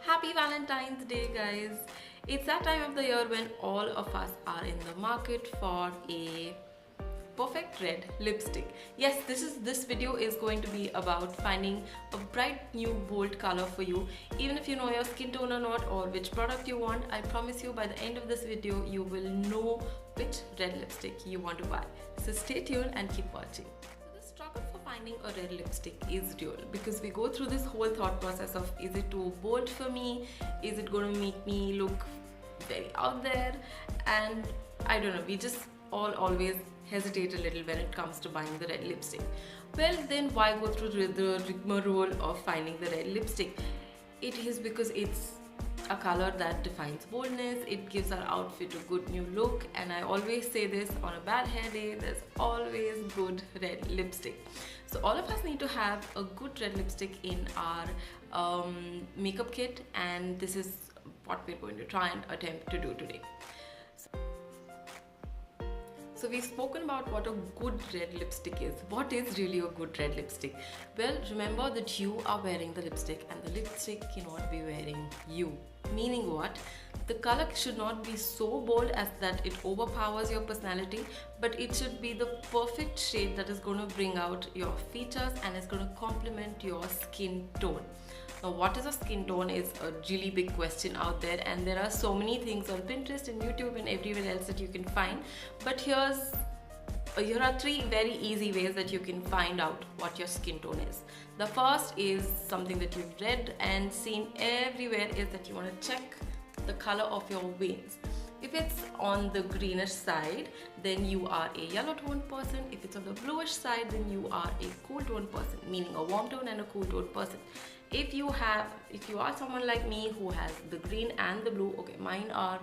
Happy Valentine's Day, guys! It's that time of the year when all of us are in the market for a perfect red lipstick. Yes, this video is going to be about finding a bright new bold color for you. Even if you know your skin tone or not, or which product you want, I promise you by the end of this video you will know which red lipstick you want to buy. So stay tuned and keep watching. The struggle for finding a red lipstick is real because we go through this whole thought process of, is it too bold for me? Is it going to make me look very out there? And I don't know, we just always hesitate a little when it comes to buying the red lipstick. Well, then why go through the rigmarole of finding the red lipstick? It is because it's a color that defines boldness. It gives our outfit a good new look, and I always say this, on a bad hair day there's always good red lipstick. So all of us need to have a good red lipstick in our makeup kit, and this is what we're going to try and attempt to do today. So we've spoken about what a good red lipstick is. What is really a good red lipstick? Well, remember that you are wearing the lipstick and the lipstick cannot be wearing you. Meaning what? The color should not be so bold as that it overpowers your personality, but it should be the perfect shade that is going to bring out your features and is going to complement your skin tone. Now, what is a skin tone is a really big question out there, and there are so many things on Pinterest and YouTube and everywhere else that you can find. But here are three very easy ways that you can find out what your skin tone is. The first is something that you've read and seen everywhere, is that you want to check the color of your veins. If it's on the greenish side, then you are a yellow tone person. If it's on the bluish side, then you are a cool tone person, meaning a warm tone and a cool tone person. If you are someone like me who has the green and the blue, okay, mine are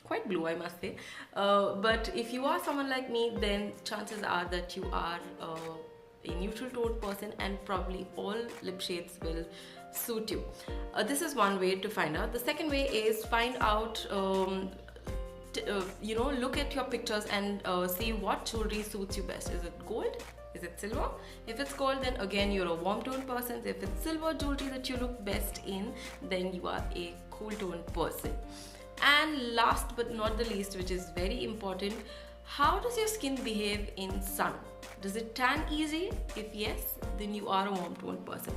quite blue, I must say, but if you are someone like me, then chances are that you are a neutral tone person, and probably all lip shades will suit you. This is one way to find out. The second way is find out look at your pictures and see what jewelry suits you best. Is it gold? Is it silver? If it's gold, then again you're a warm tone person. If it's silver jewelry that you look best in, then you are a cool tone person. And last but not the least, which is very important, how does your skin behave in sun? Does it tan easy? If yes, then you are a warm tone person.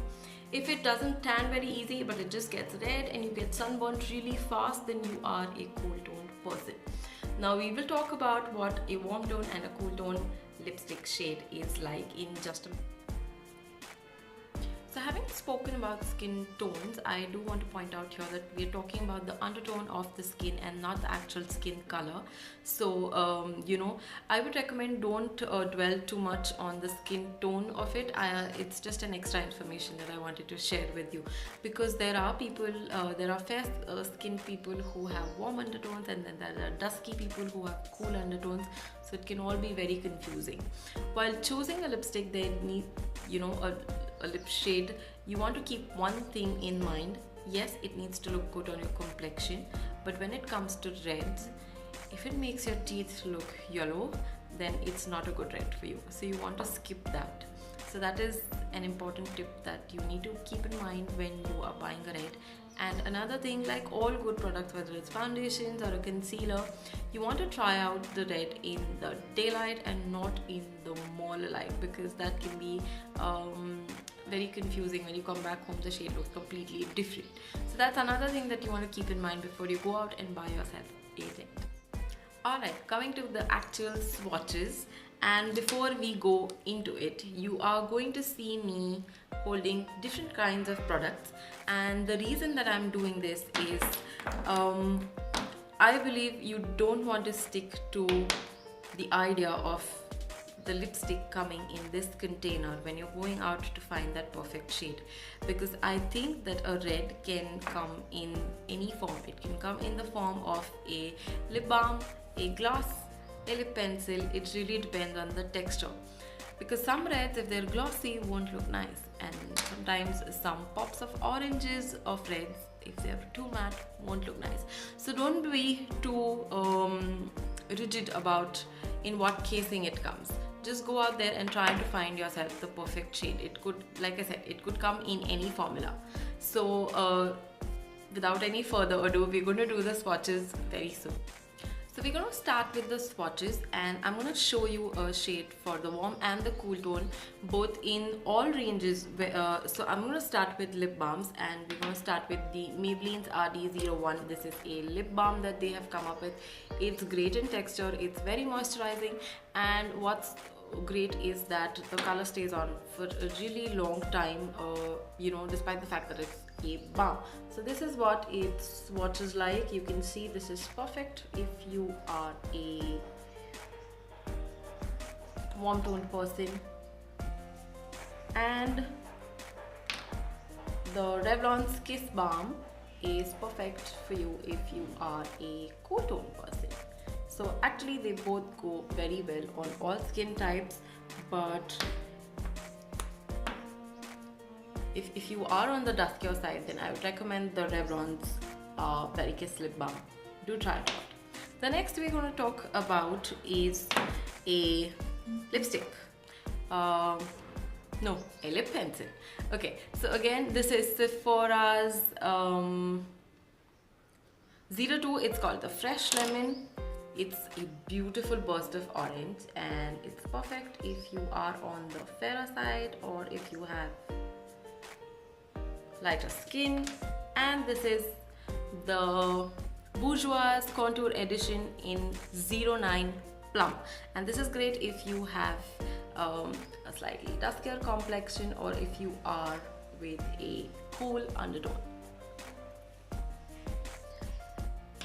If it doesn't tan very easy, but it just gets red and you get sunburned really fast, then you are a cool tone person. Now we will talk about what a warm tone and a cool tone lipstick shade is like in just a minute. So having spoken about skin tones, I do want to point out here that we're talking about the undertone of the skin and not the actual skin color. So I would recommend don't dwell too much on the skin tone of it. It's just an extra information that I wanted to share with you, because there are people, there are fair skinned people who have warm undertones, and then there are dusky people who have cool undertones. So it can all be very confusing. While choosing a lipstick, they need, a lip shade, you want to keep one thing in mind. Yes, it needs to look good on your complexion, but when it comes to reds, if it makes your teeth look yellow, then it's not a good red for you. So you want to skip that. So that is an important tip that you need to keep in mind when you are buying a red. And another thing, like all good products, whether it's foundations or a concealer, you want to try out the red in the daylight and not in the mall light, because that can be very confusing. When you come back home, the shade looks completely different. So that's another thing that you want to keep in mind before you go out and buy yourself a red. Alright, coming to the actual swatches, and before we go into it, you are going to see me holding different kinds of products. And the reason that I'm doing this is I believe you don't want to stick to the idea of the lipstick coming in this container when you're going out to find that perfect shade, because I think that a red can come in any form. It can come in the form of a lip balm, a gloss, a lip pencil. It really depends on the texture, because some reds, if they're glossy, won't look nice, and sometimes some pops of oranges of reds, if they're too matte, won't look nice. So don't be too rigid about in what casing it comes. Just go out there and try to find yourself the perfect shade. It could, like I said, it could come in any formula. So without any further ado, we're going to do the swatches very soon. So we're going to start with the swatches, and I'm going to show you a shade for the warm and the cool tone, both in all ranges. So I'm going to start with lip balms, and we're going to start with the Maybelline's RD01. This is a lip balm that they have come up with. It's great in texture, it's very moisturizing, and what's great is that the color stays on for a really long time, you know, despite the fact that it's a balm. So this is what it swatches like. You can see this is perfect if you are a warm toned person, and the Revlon's Kiss Balm is perfect for you if you are a cool toned person. So actually they both go very well on all skin types, but if you are on the duskier side, then I would recommend the Revlon's Berry Kiss Lip Balm. Do try it out. The next we're going to talk about is a lipstick. No, a lip pencil. Okay, so again, this is Sephora's 02. It's called the Fresh Lemon. It's a beautiful burst of orange, and it's perfect if you are on the fairer side or if you have lighter skin. And this is the Bourjois Contour Edition in 09 Plum, and this is great if you have a slightly duskier complexion or if you are with a cool undertone.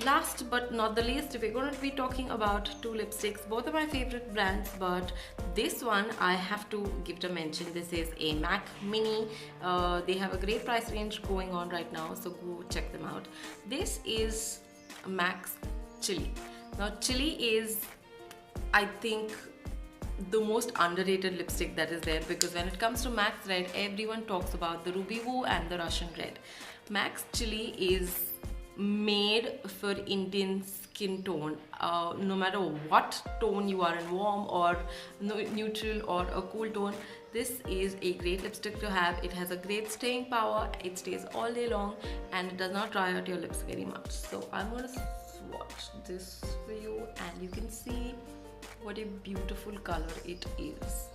Last but not the least, we're going to be talking about two lipsticks. Both are my favorite brands, but this one I have to give it a mention. This is a MAC Mini. They have a great price range going on right now, so go check them out. This is MAC's Chili. Now Chili is, I think, the most underrated lipstick that is there, because when it comes to MAC's Red, everyone talks about the Ruby Woo and the Russian Red. MAC's Chili is made for Indian skin tone. No matter what tone you are in, warm or neutral or a cool tone, this is a great lipstick to have. It has a great staying power, it stays all day long, and it does not dry out your lips very much. So I'm going to swatch this for you, and you can see what a beautiful color it is.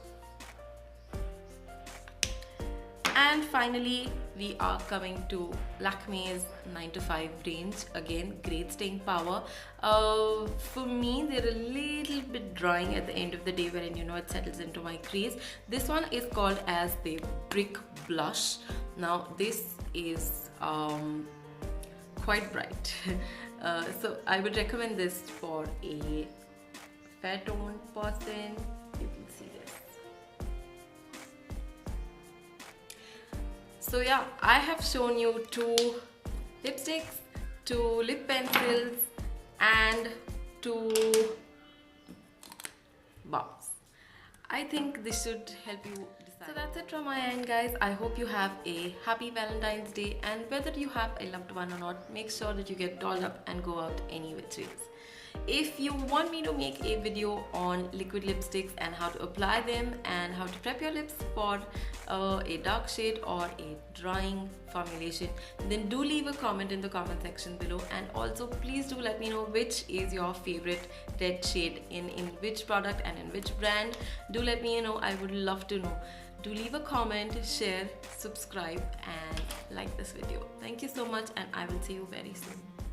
And finally, we are coming to Lakmé's 9 to 5 range. Again, great staying power. For me, they're a little bit drying at the end of the day, wherein, you know, it settles into my crease. This one is called as the Brick Blush. Now this is quite bright. So I would recommend this for a fair toned person. You can see this. So yeah, I have shown you two lipsticks, two lip pencils, and two balms. I think this should help you decide. So that's it from my end, guys. I hope you have a happy Valentine's Day, and whether you have a loved one or not, make sure that you get dolled up and go out any which ways. If you want me to make a video on liquid lipsticks and how to apply them and how to prep your lips for a dark shade or a drying formulation, then do leave a comment in the comment section below. And also please do let me know which is your favorite red shade in which product and in which brand. Do let me know, I would love to know. Do leave a comment, share, subscribe, and like this video. Thank you so much, and I will see you very soon.